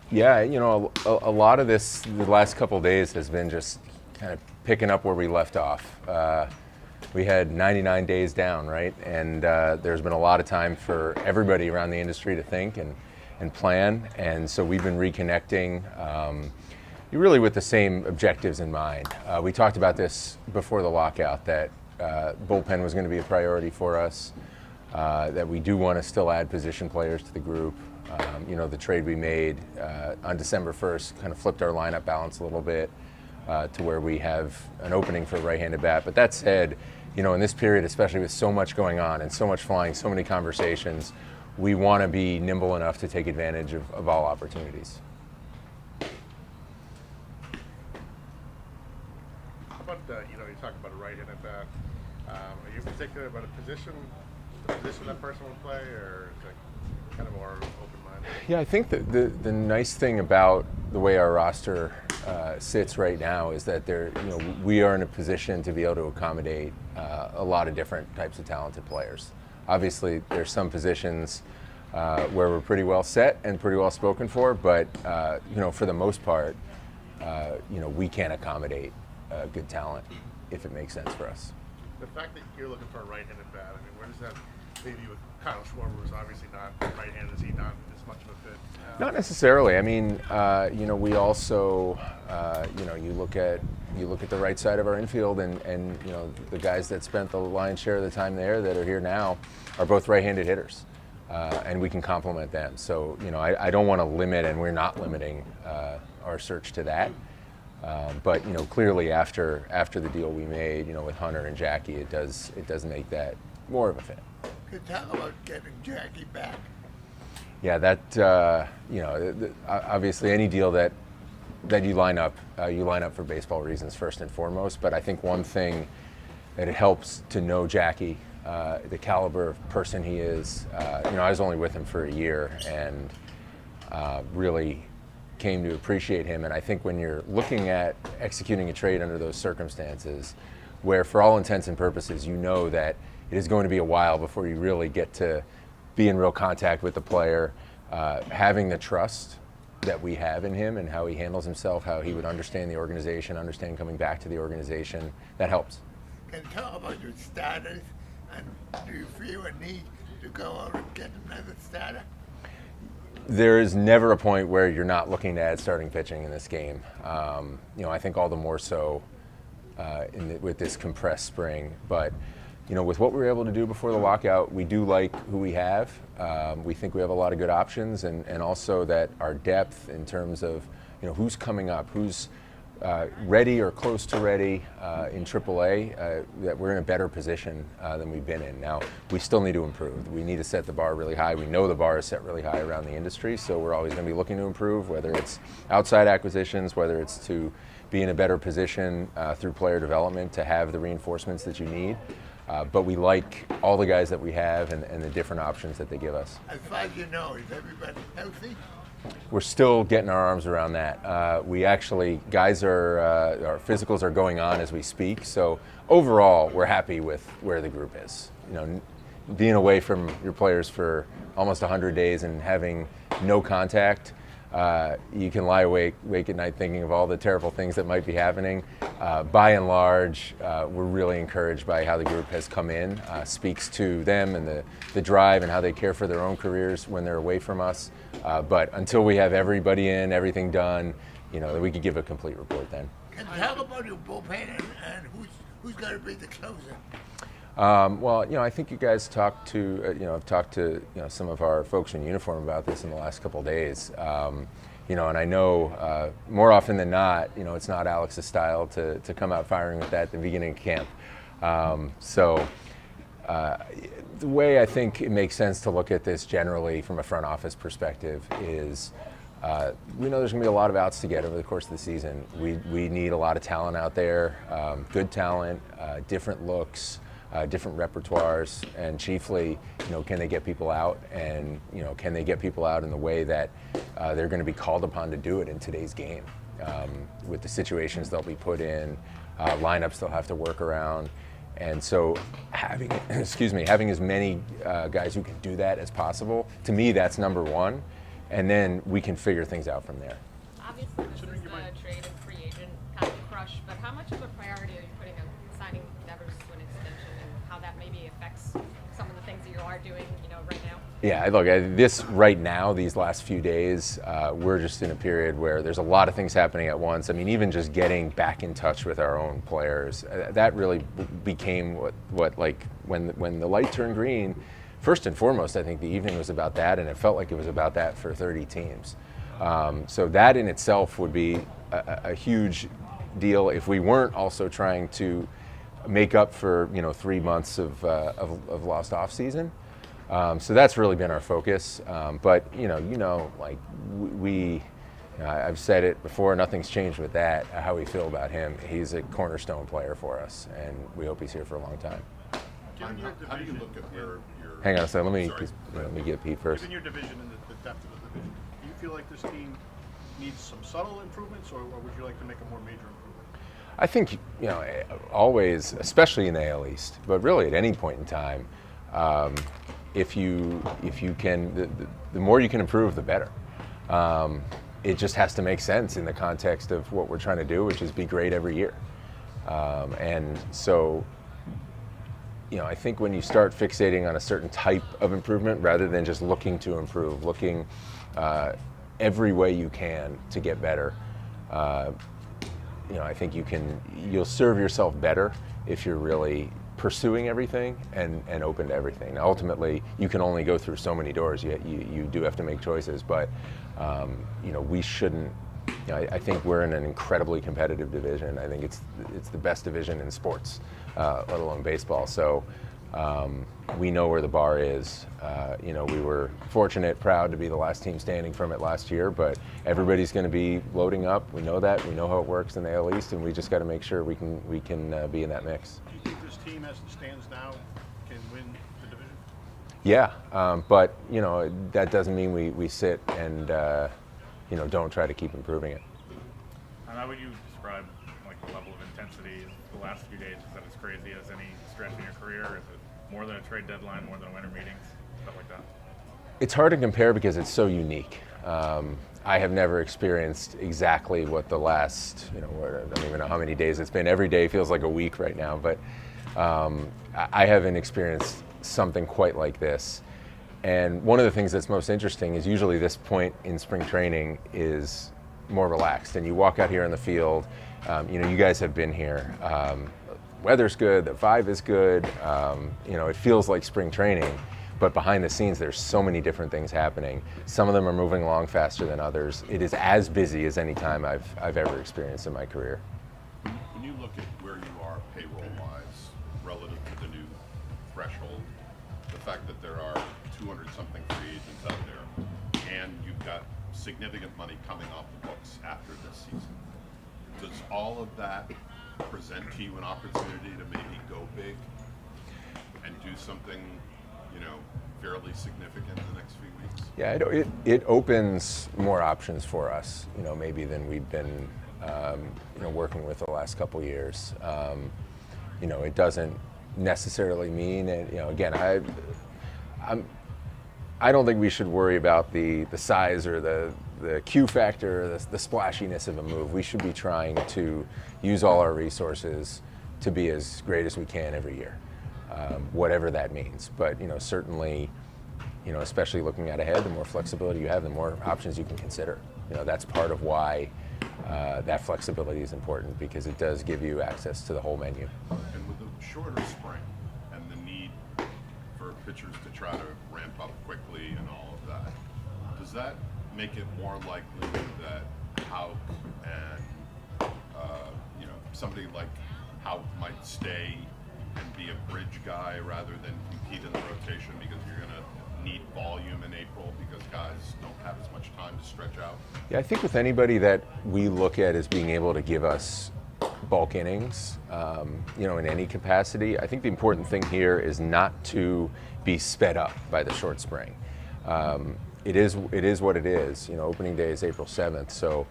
Yeah, a lot of this the last couple of days has been just kind of picking up where we left off. We had 99 days down, right? And there's been a lot of time for everybody around the industry to think and plan. And so we've been reconnecting really with the same objectives in mind. We talked about this before the lockout, that bullpen was going to be a priority for us, that we do want to still add position players to the group. The trade we made on December 1st kind of flipped our lineup balance a little bit to where we have an opening for a right-handed bat. But that said, in this period, especially with so much going on and so much flying, so many conversations, we want to be nimble enough to take advantage of all opportunities. How about, you talk about a right-handed bat. Are you particular about the position that person would play, or is it kind of more open-minded? Yeah, I think that the nice thing about the way our roster sits right now is that we are in a position to be able to accommodate a lot of different types of talented players. Obviously, there's some positions where we're pretty well set and pretty well spoken for, but for the most part, we can accommodate good talent if it makes sense for us. The fact that you're looking for a right-handed bat, I mean, where does that leave you with Kyle Schwarber, who's obviously not right-handed? Is he not as much of a fit? Not necessarily. I mean, we also, you look at the right side of our infield, and the guys that spent the lion's share of the time there that are here now are both right-handed hitters, and we can complement them. So, I don't want to limit, and we're not limiting our search to that. But clearly after the deal we made, with Hunter and Jackie, it does make that more of a fit. Could you talk about getting Jackie back? Yeah, that obviously any deal that you line up for baseball reasons first and foremost. But I think one thing that it helps to know Jackie, the caliber of person he is. I was only with him for a year and really came to appreciate him. And I think when you're looking at executing a trade under those circumstances, where for all intents and purposes you know that it is going to be a while before you really get to be in real contact with the player, having the trust that we have in him and how he handles himself, how he would understand the organization, understand coming back to the organization, that helps. Can you talk about your starters, and do you feel a need to go out and get another starter? There is never a point where you're not looking to add starting pitching in this game. I think all the more so with this compressed spring. But with what we were able to do before the lockout, we do like who we have. We think we have a lot of good options, and also that our depth in terms of who's coming up, who's ready or close to ready in AAA, that we're in a better position than we've been in. Now, we still need to improve. We need to set the bar really high. We know the bar is set really high around the industry, so we're always going to be looking to improve, whether it's outside acquisitions, whether it's to be in a better position through player development to have the reinforcements that you need. But we like all the guys that we have and the different options that they give us. As far as you know, is everybody healthy? We're still getting our arms around that. We actually, our physicals are going on as we speak. So overall, we're happy with where the group is. Being away from your players for almost 100 days and having no contact, you can lie awake at night thinking of all the terrible things that might be happening. By and large, we're really encouraged by how the group has come in, speaks to them and the drive and how they care for their own careers when they're away from us. But until we have everybody in, everything done, we could give a complete report then. Can you talk about your bullpen and who's going to be the closer? I think you guys have talked to some of our folks in uniform about this in the last couple of days. And I know more often than not, it's not Alex's style to come out firing with that at the beginning of camp. The way I think it makes sense to look at this generally from a front office perspective is we know there's going to be a lot of outs to get over the course of the season. We need a lot of talent out there, good talent, different looks, different repertoires, and chiefly, can they get people out, and can they get people out in the way that they're going to be called upon to do it in today's game, with the situations they'll be put in, lineups they'll have to work around. And so having as many guys who can do that as possible, to me, that's number one. and then we can figure things out from there. Obviously, this is the trade and free agent kind of crush, but how much of a priority are you putting on signing Devers to an extension, and how that maybe affects some of the things that you are doing, right now? Yeah, look, this right now, these last few days, we're just in a period where there's a lot of things happening at once. I mean, even just getting back in touch with our own players, that really became what like when the light turned green. First and foremost, I think the evening was about that, and it felt like it was about that for 30 teams. So that in itself would be a huge deal if we weren't also trying to make up for 3 months of lost off season. So that's really been our focus. But like I've said it before, nothing's changed with that. How we feel about him, he's a cornerstone player for us, and we hope he's here for a long time. How do you look at where your... Hang on a second, let me get Pete first. Given your division and the depth of the division, do you feel like this team needs some subtle improvements, or would you like to make a more major improvement? I think, always, especially in the AL East, but really at any point in time, if you can, the more you can improve, the better. It just has to make sense in the context of what we're trying to do, which is be great every year. And so, I think when you start fixating on a certain type of improvement rather than just looking to improve, looking every way you can to get better, I think you'll serve yourself better if you're really pursuing everything and open to everything. Now, ultimately, you can only go through so many doors. You do have to make choices, but we shouldn't. I think we're in an incredibly competitive division. I think it's the best division in sports, let alone baseball. So we know where the bar is. We were fortunate, proud to be the last team standing from it last year, but everybody's going to be loading up. We know that. We know how it works in the AL East, and we just got to make sure we can be in that mix. Do you think this team, as it stands now, can win the division? Yeah, but that doesn't mean we sit and don't try to keep improving it. And how would you describe the level of intensity the last few days? Is that as crazy as any stretch in your career? Is it more than a trade deadline, more than winter meetings, stuff like that? It's hard to compare because it's so unique. I have never experienced exactly what the last, I don't even know how many days it's been. Every day feels like a week right now, but I haven't experienced something quite like this. And one of the things that's most interesting is usually this point in spring training is more relaxed, and you walk out here in the field. You guys have been here. Weather's good, the vibe is good. It feels like spring training, but behind the scenes, there's so many different things happening. Some of them are moving along faster than others. It is as busy as any time I've ever experienced in my career. When you look at where you are payroll-wise relative to the new threshold, the fact that there are 200-something free agents out there, and you've got significant money coming off the books after this season, does all of that present to you an opportunity to maybe go big and do something, fairly significant in the next few weeks? Yeah, it opens more options for us, maybe than we've been, working with the last couple years. It doesn't necessarily mean, again, I don't think we should worry about the size or the Q factor or the splashiness of a move. We should be trying to use all our resources to be as great as we can every year, whatever that means. But certainly, especially looking out ahead, the more flexibility you have, the more options you can consider. That's part of why that flexibility is important, because it does give you access to the whole menu. And with the shorter spring and the need for pitchers to try to ramp up quickly and all of that, does that make it more likely that Houck and somebody like Houck might stay and be a bridge guy rather than compete in the rotation, because you're going to need volume in April because guys don't have as much time to stretch out? Yeah, I think with anybody that we look at as being able to give us bulk innings, in any capacity, I think the important thing here is not to be sped up by the short spring. It is what it is. Opening day is April 7th, so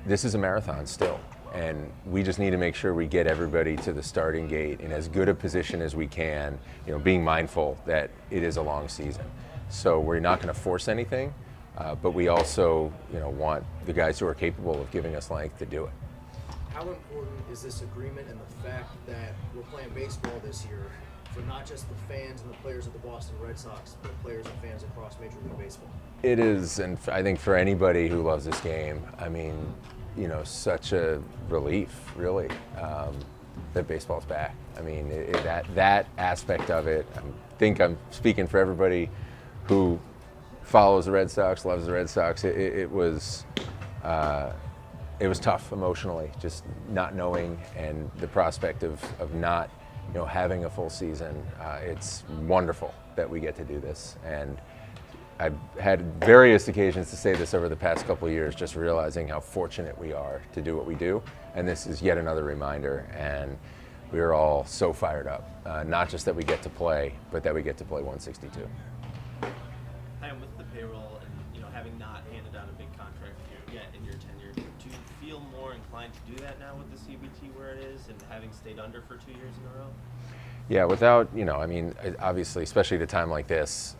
this is a marathon still, and we just need to make sure we get everybody to the starting gate in as good a position as we can, being mindful that it is a long season. So we're not going to force anything, But we also, want the guys who are capable of giving us length to do it. How important is this agreement and the fact that we're playing baseball this year for not just the fans and the players of the Boston Red Sox, but players and fans across Major League Baseball? It is, and I think for anybody who loves this game, I mean, such a relief, really, that baseball's back. I mean, that aspect of it, I think I'm speaking for everybody who follows the Red Sox, loves the Red Sox. It was tough emotionally, just not knowing, and the prospect of not, having a full season. It's wonderful that we get to do this, and I've had various occasions to say this over the past couple of years, just realizing how fortunate we are to do what we do, and this is yet another reminder, and we're all so fired up. Not just that we get to play, but that we get to play 162. Chaim, with the payroll and having not handed out a big contract yet in your tenure, do you feel more inclined to do that now with the CBT where it is and having stayed under for 2 years in a row? Yeah, without, obviously, especially at a time like this,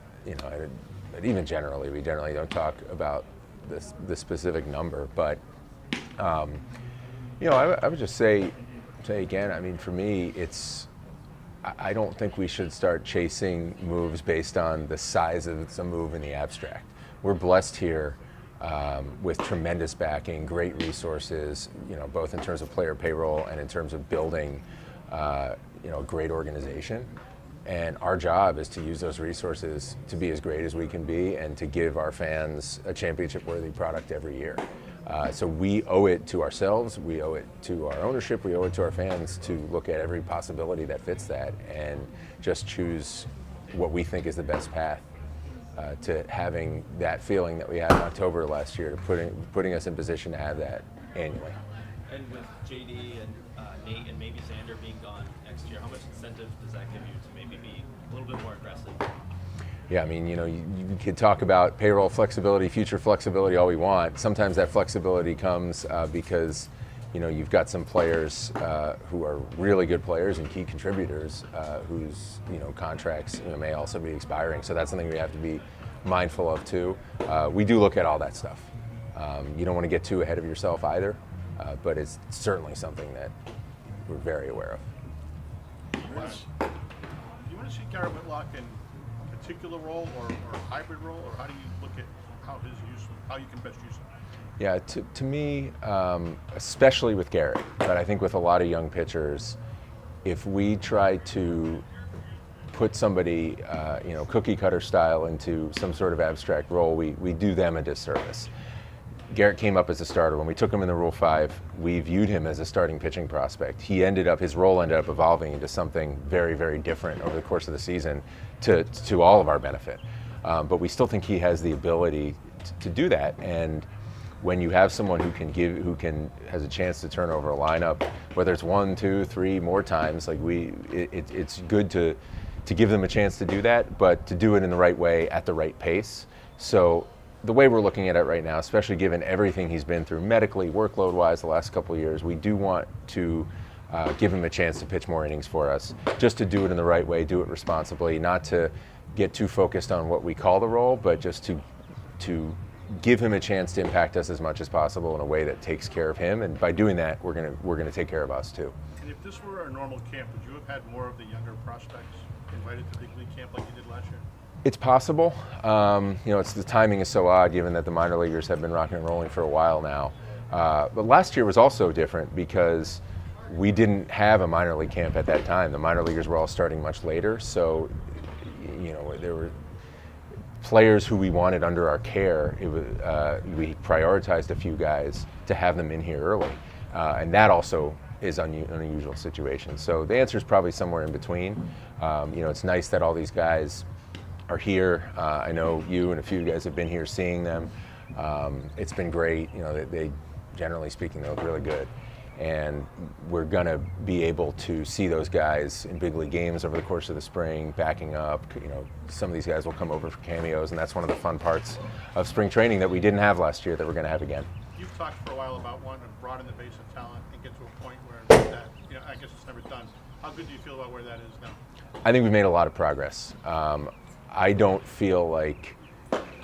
but even generally, we generally don't talk about the specific number. But, I would just say again, for me, I don't think we should start chasing moves based on the size of some move in the abstract. We're blessed here with tremendous backing, great resources, both in terms of player payroll and in terms of building, a great organization. And our job is to use those resources to be as great as we can be and to give our fans a championship-worthy product every year. So we owe it to ourselves, we owe it to our ownership, we owe it to our fans to look at every possibility that fits that and just choose what we think is the best path to having that feeling that we had in October last year, to putting us in position to have that annually. And with JD and Nate and maybe Xander being gone next year, how much incentive does that give you to maybe be a little bit more aggressive? Yeah, you could talk about payroll flexibility, future flexibility all we want. Sometimes that flexibility comes because, you've got some players who are really good players and key contributors whose, contracts may also be expiring. So that's something we have to be mindful of too. We do look at all that stuff. You don't want to get too ahead of yourself either, but it's certainly something that we're very aware of. Do you want to see Garrett Whitlock in a particular role or a hybrid role, or how do you look at how you can best use him? Yeah, to me, especially with Garrett, but I think with a lot of young pitchers, if we try to put somebody, cookie cutter style into some sort of abstract role, we do them a disservice. Garrett came up as a starter. When we took him in the Rule 5, we viewed him as a starting pitching prospect. His role ended up evolving into something very, very different over the course of the season to all of our benefit. But we still think he has the ability to do that. And when you have someone who has a chance to turn over a lineup, whether it's 1, 2, 3 more times, it's good to give them a chance to do that, but to do it in the right way at the right pace. So the way we're looking at it right now, especially given everything he's been through medically, workload-wise the last couple of years, we do want to give him a chance to pitch more innings for us, just to do it in the right way, do it responsibly, not to get too focused on what we call the role, but just to give him a chance to impact us as much as possible in a way that takes care of him. And by doing that, we're gonna take care of us too. And if this were a normal camp, would you have had more of the younger prospects invited to big league camp like you did last year? It's possible. The timing is so odd given that the minor leaguers have been rocking and rolling for a while now. But last year was also different because we didn't have a minor league camp at that time. The minor leaguers were all starting much later, so there were players who we wanted under our care. We prioritized a few guys to have them in here early, and that also is an unusual situation. So the answer is probably somewhere in between. It's nice that all these guys are here. I know you and a few guys have been here seeing them. It's been great. They generally speaking, they look really good. And we're going to be able to see those guys in big league games over the course of the spring, backing up. Some of these guys will come over for cameos, and that's one of the fun parts of spring training that we didn't have last year that we're going to have again. You've talked for a while about wanting to broaden the base of talent and get to a point where that, I guess it's never done. How good do you feel about where that is now? I think we've made a lot of progress. I don't feel like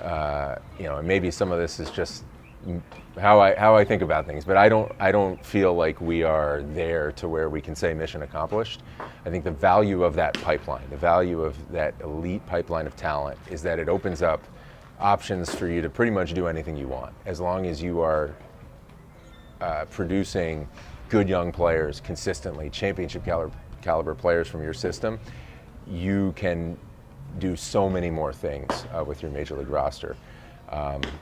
and maybe some of this is just how I think about things, but I don't feel like we are there to where we can say mission accomplished. I think the value of that pipeline, the value of that elite pipeline of talent, is that it opens up options for you to pretty much do anything you want, as long as you are producing good young players consistently, championship caliber players from your system. You can do so many more things with your major league roster.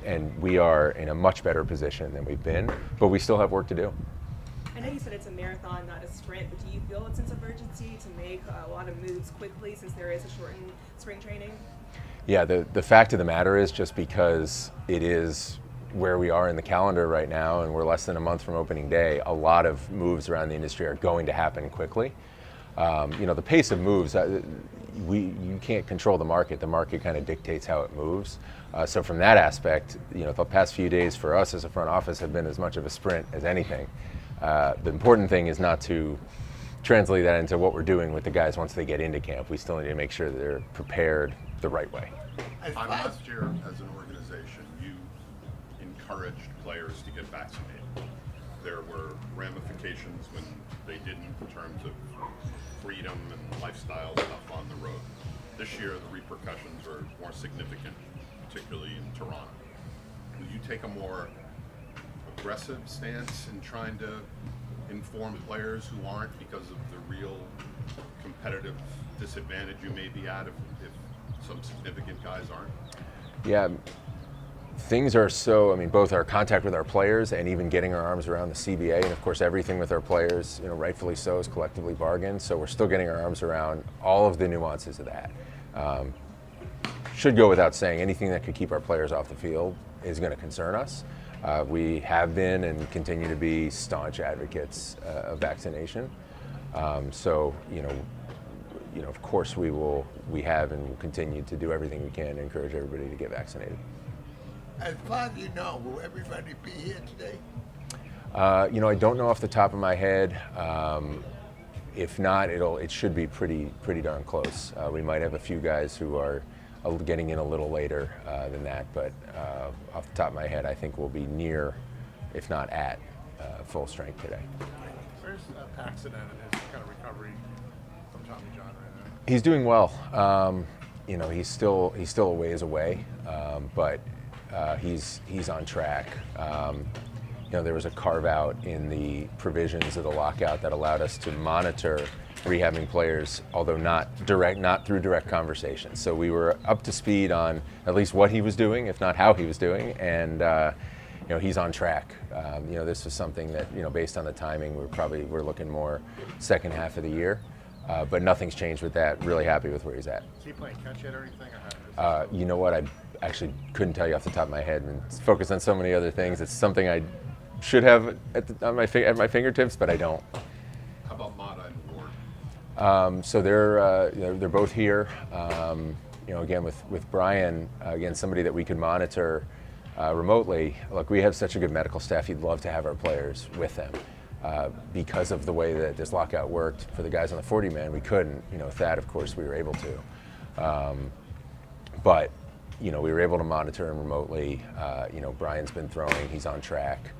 And we are in a much better position than we've been, but we still have work to do. I know you said it's a marathon, not a sprint, but do you feel a sense of urgency to make a lot of moves quickly since there is a shortened spring training? Yeah, the fact of the matter is, just because it is where we are in the calendar right now and we're less than a month from opening day, a lot of moves around the industry are going to happen quickly. The pace of moves, you can't control the market. The market kind of dictates how it moves. So from that aspect, the past few days for us as a front office have been as much of a sprint as anything. The important thing is not to translate that into what we're doing with the guys once they get into camp. We still need to make sure that they're prepared the right way. Last year, as an organization, you encouraged players to get vaccinated. There were ramifications when they didn't, in terms of freedom and lifestyle stuff on the road. This year, the repercussions are more significant, particularly in Toronto. Will you take a more aggressive stance in trying to inform players who aren't, because of the real competitive disadvantage you may be at if some significant guys aren't? Yeah, things are both our contact with our players and even getting our arms around the CBA, and of course everything with our players, rightfully so, is collectively bargained. So we're still getting our arms around all of the nuances of that. Should go without saying, anything that could keep our players off the field is going to concern us. We have been and continue to be staunch advocates of vaccination. Of course we have and will continue to do everything we can to encourage everybody to get vaccinated. As far as you know, will everybody be here today? I don't know off the top of my head. If not, it should be pretty darn close. We might have a few guys who are getting in a little later than that, but off the top of my head, I think we'll be near, if not at, full strength today. Where's Paxton and his kind of recovery from Tommy John right now? He's doing well. He's still a ways away, but he's on track. There was a carve out in the provisions of the lockout that allowed us to monitor rehabbing players, although not through direct conversations. So we were up to speed on at least what he was doing, if not how he was doing, and he's on track. This was something that, based on the timing, we're looking more second half of the year, but nothing's changed with that. Really happy with where he's at. Is he playing catch yet or anything? You know what? I actually couldn't tell you off the top of my head, and focused on so many other things. It's something I should have at my fingertips, but I don't. How about Mata and Ward? So they're both here. Again with Brian, somebody that we could monitor remotely. Look, we have such a good medical staff. You'd love to have our players with them. Because of the way that this lockout worked for the guys on the 40-man, we couldn't. With that, of course, we were able to. But we were able to monitor him remotely. Brian's been throwing. He's on track.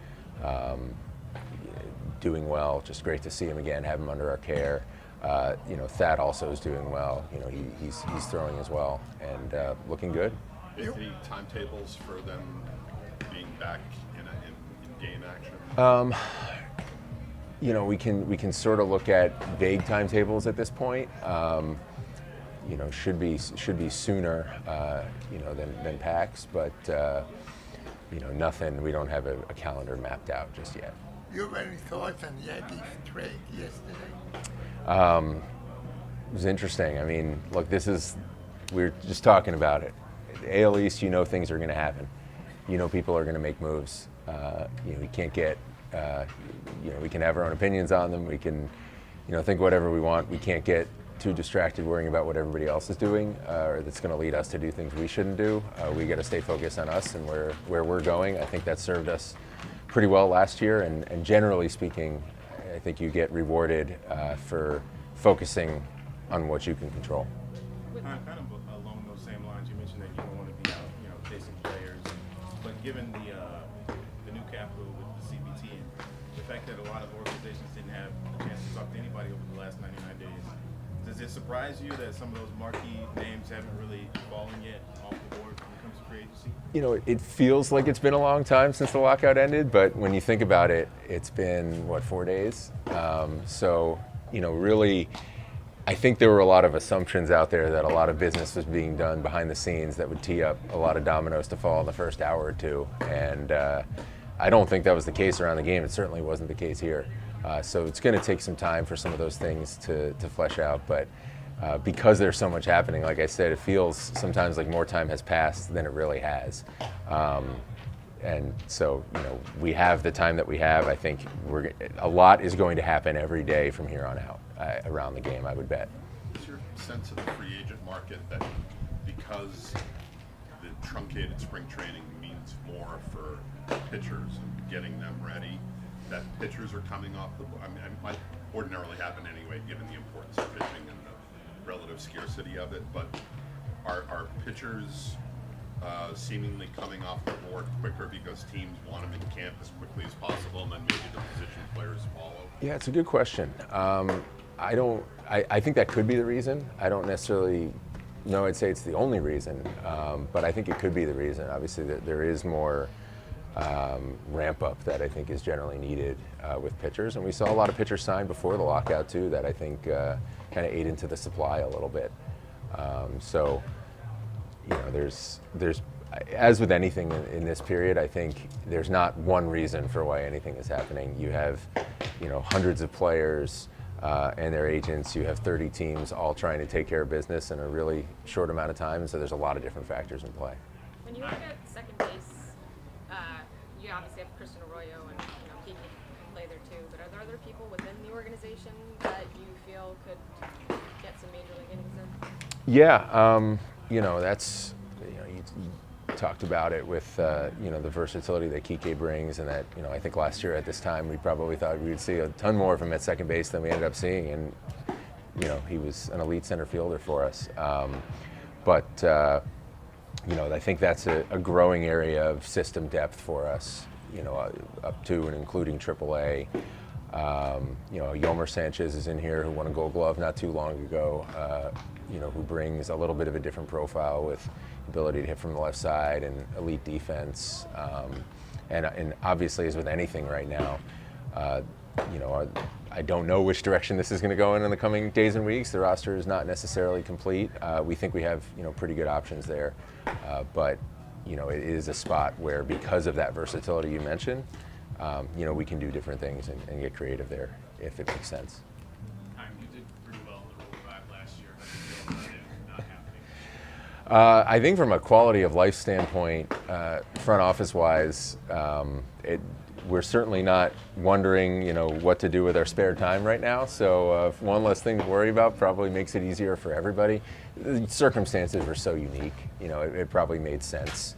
Doing well. Just great to see him again, have him under our care. Thad also is doing well. He's throwing as well and looking good. Any timetables for them being back in game action? We can sort of look at vague timetables at this point. Should be sooner, than PAX, but nothing. We don't have a calendar mapped out just yet. You have any thoughts on Yankees trade yesterday? It was interesting. Look, we're just talking about it. The AL East, things are going to happen. People are going to make moves. We can't get, we can have our own opinions on them. We can, think whatever we want. We can't get too distracted worrying about what everybody else is doing, or that's going to lead us to do things we shouldn't do. We got to stay focused on us and where we're going. I think that served us pretty well last year, and generally speaking, I think you get rewarded for focusing on what you can control. Kind of along those same lines, you mentioned that you don't want to be out, chasing given the new capital with the CBT and the fact that a lot of organizations didn't have a chance to talk to anybody over the last 99 days, does it surprise you that some of those marquee names haven't really fallen yet off the board when it comes to free agency? You know, it feels like it's been a long time since the lockout ended, but when you think about it, it's been, what, 4 days? So, you know, really, I think there were a lot of assumptions out there that a lot of business was being done behind the scenes that would tee up a lot of dominoes to fall in the first hour or two. And I don't think that was the case around the game. It certainly wasn't the case here. So it's going to take some time for some of those things to flesh out. But because there's so much happening, like I said, it feels sometimes like more time has passed than it really has. And so, you know, we have the time that we have. I think a lot is going to happen every day from here on out around the game, I would bet. Is your sense of the free agent market that because the truncated spring training means more for pitchers and getting them ready, that pitchers are coming off the board? I mean, it might ordinarily happen anyway, given the importance of pitching and the relative scarcity of it, but are pitchers seemingly coming off the board quicker because teams want them in camp as quickly as possible, and then maybe the position players follow? Yeah, it's a good question. I think that could be the reason. I don't necessarily know I'd say it's the only reason, but I think it could be the reason. Obviously, there is more ramp up that I think is generally needed with pitchers, and we saw a lot of pitchers signed before the lockout too that I think kind of ate into the supply a little bit. So, you know, there's as with anything in this period, I think there's not one reason for why anything is happening. You have, you know, hundreds of players and their agents. You have 30 teams all trying to take care of business in a really short amount of time, and so there's a lot of different factors in play. When you look at second base, you obviously have Kristen Arroyo and Kiki can play there too. But are there other people within the organization that you feel could get some major league innings in? Yeah, you know, that's, you know, you talked about it with you know, the versatility that Kike brings, and that, you know, I think last year at this time we probably thought we would see a ton more of him at second base than we ended up seeing, and you know, he was an elite center fielder for us. You know, I think that's a growing area of system depth for us, you know, up to and including AAA. You know, Yomer Sanchez is in here, who won a Gold Glove not too long ago, you know, who brings a little bit of a different profile with ability to hit from the left side and elite defense. And obviously, as with anything right now, you know, I don't know which direction this is going to go in the coming days and weeks. The roster is not necessarily complete. We think we have, you know, pretty good options there. But, you know, it is a spot where, because of that versatility you mentioned, you know, we can do different things and get creative there if it makes sense. Chaim, you did pretty well in the Rule 5 last year. How do you feel about it not happening? I think from a quality of life standpoint, front office wise, we're certainly not wondering, you know, what to do with our spare time right now. So one less thing to worry about probably makes it easier for everybody. The circumstances were so unique, you know, it probably made sense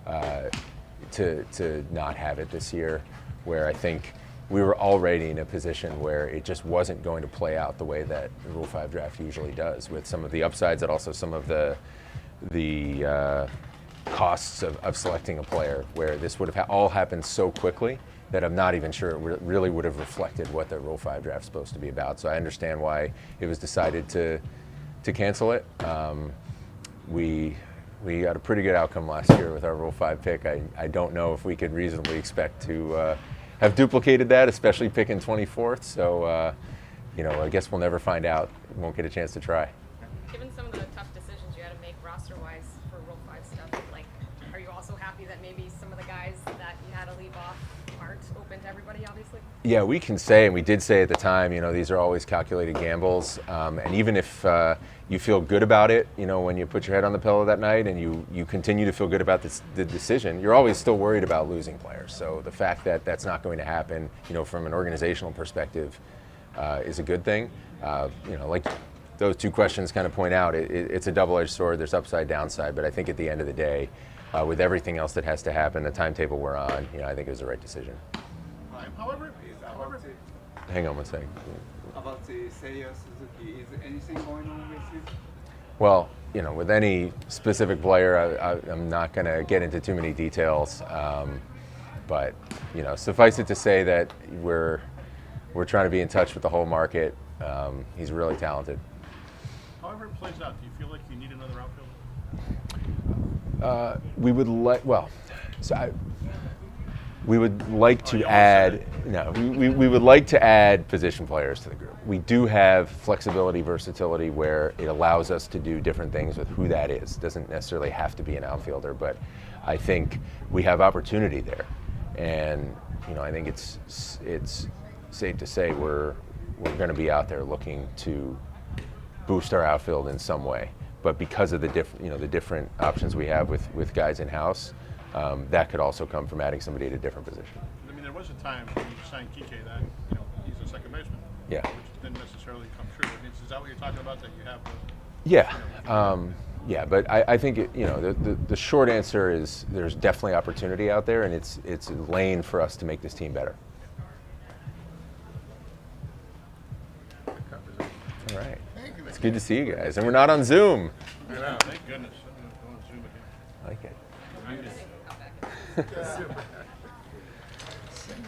to not have it this year, where I think we were already in a position where it just wasn't going to play out the way that the Rule 5 draft usually does, with some of the upsides and also some of the costs of selecting a player, where this would have all happened so quickly that I'm not even sure it really would have reflected what the Rule 5 draft is supposed to be about. So I understand why it was decided to cancel it. We got a pretty good outcome last year with our Rule 5 pick. I don't know if we could reasonably expect to have duplicated that, especially picking 24th. So, you know, I guess we'll never find out. Won't get a chance to try. Given some of the tough decisions you had to make roster-wise for Rule 5 stuff, like, are you also happy that maybe some of the guys that you had to leave off aren't open to everybody, obviously? Yeah, we can say, and we did say at the time, you know, these are always calculated gambles. And even if you feel good about it, you know, when you put your head on the pillow that night and you continue to feel good about the decision, you're always still worried about losing players. So the fact that that's not going to happen, you know, from an organizational perspective, is a good thing. You know, like those two questions kind of point out, it's a double-edged sword. There's upside, downside, but I think at the end of the day, with everything else that has to happen, the timetable we're on, you know, I think it was the right decision. However, Hang on one second. About the Seiya Suzuki, is anything going on with him? Well, with any specific player, I'm not going to get into too many details. But suffice it to say that we're trying to be in touch with the whole market. He's really talented. However it plays out, do you feel like you need another outfielder? We would like to add. No, we would like to add position players to the group. We do have flexibility, versatility, where it allows us to do different things with who that is. It doesn't necessarily have to be an outfielder, but I think we have opportunity there, and I think it's safe to say we're going to be out there looking to boost our outfield in some way. But because of the different options we have with guys in house, that could also come from adding somebody at a different position. I mean, there was a time when you signed Kike that he's a second baseman. Yeah. Which didn't necessarily come true. I mean, is that what you're talking about? That you have? Yeah. Yeah, but I think the short answer is there's definitely opportunity out there, and it's a lane for us to make this team better. All right. Thank you. It's good to see you guys, and we're not on Zoom. I know. Thank goodness. I'm going to Zoom again. I like it. I'll back it. Send